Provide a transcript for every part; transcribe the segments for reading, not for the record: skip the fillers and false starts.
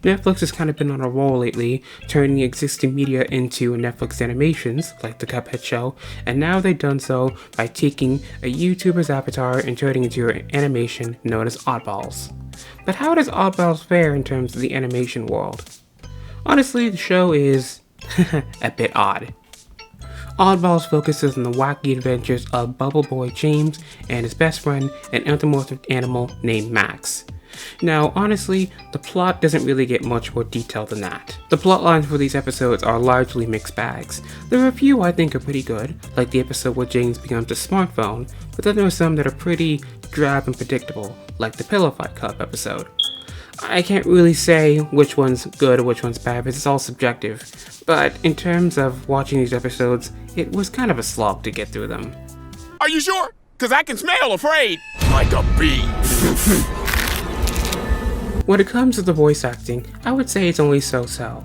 Netflix has kind of been on a roll lately, turning existing media into Netflix animations, like the Cuphead show, and now they've done so by taking a YouTuber's avatar and turning it into an animation known as Oddballs. But how does Oddballs fare in terms of the animation world? Honestly, the show is a bit odd. Oddballs focuses on the wacky adventures of Bubble Boy James and his best friend, an anthropomorphic animal named Max. Now, honestly, the plot doesn't really get much more detailed than that. The plot lines for these episodes are largely mixed bags. There are a few I think are pretty good, like the episode where James becomes a smartphone, but then there are some that are pretty drab and predictable, like the Pillow Fight Cup episode. I can't really say which one's good or which one's bad because it's all subjective, but in terms of watching these episodes, it was kind of a slog to get through them. Are you sure? Cause I can smell afraid. Like a bee. When it comes to the voice acting, I would say it's only so-so.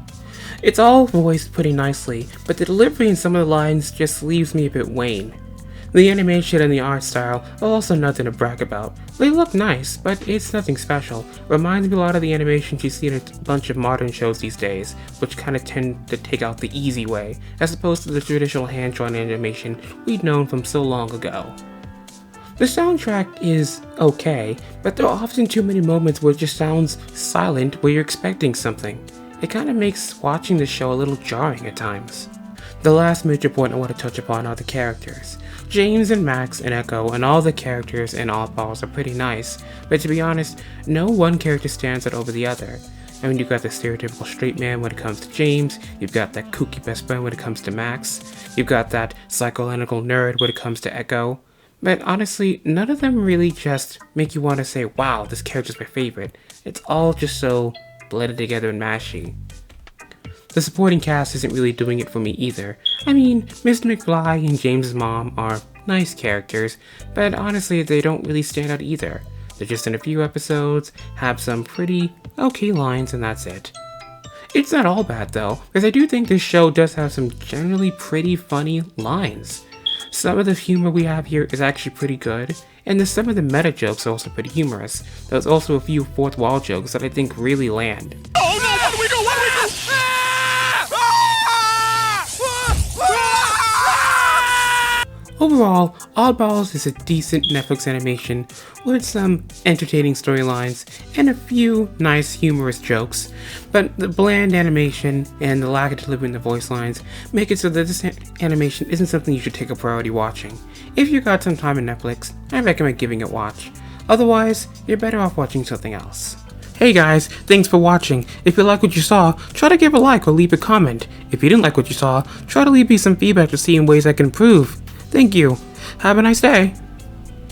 It's all voiced pretty nicely, but the delivery in some of the lines just leaves me a bit wan. The animation and the art style are also nothing to brag about. They look nice, but it's nothing special. Reminds me a lot of the animations you see in a bunch of modern shows these days, which kind of tend to take out the easy way, as opposed to the traditional hand-drawn animation we'd known from so long ago. The soundtrack is okay, but there are often too many moments where it just sounds silent where you're expecting something. It kind of makes watching the show a little jarring at times. The last major point I want to touch upon are the characters. James and Max and Echo and all the characters in Oddballs are pretty nice, but to be honest, no one character stands out over the other. I mean, you've got the stereotypical straight man when it comes to James, you've got that kooky best friend when it comes to Max, you've got that psychoanalytical nerd when it comes to Echo. But honestly, none of them really just make you want to say, wow, this character's my favorite. It's all just so blended together and mashy. The supporting cast isn't really doing it for me either. I mean, Mr. McFly and James's mom are nice characters, but honestly, they don't really stand out either. They're just in a few episodes, have some pretty okay lines, and that's it. It's not all bad though, because I do think this show does have some generally pretty funny lines. Some of the humor we have here is actually pretty good, and some of the meta jokes are also pretty humorous. There's also a few fourth wall jokes that I think really land. Oh no, what do we do? What do we do? Overall, Oddballs is a decent Netflix animation with some entertaining storylines and a few nice humorous jokes, but the bland animation and the lack of delivering the voice lines make it so that this animation isn't something you should take a priority watching. If you got some time on Netflix, I recommend giving it a watch. Otherwise, you're better off watching something else. Hey guys, thanks for watching. If you like what you saw, try to give a like or leave a comment. If you didn't like what you saw, try to leave me some feedback to see in ways I can improve. Thank you. Have a nice day.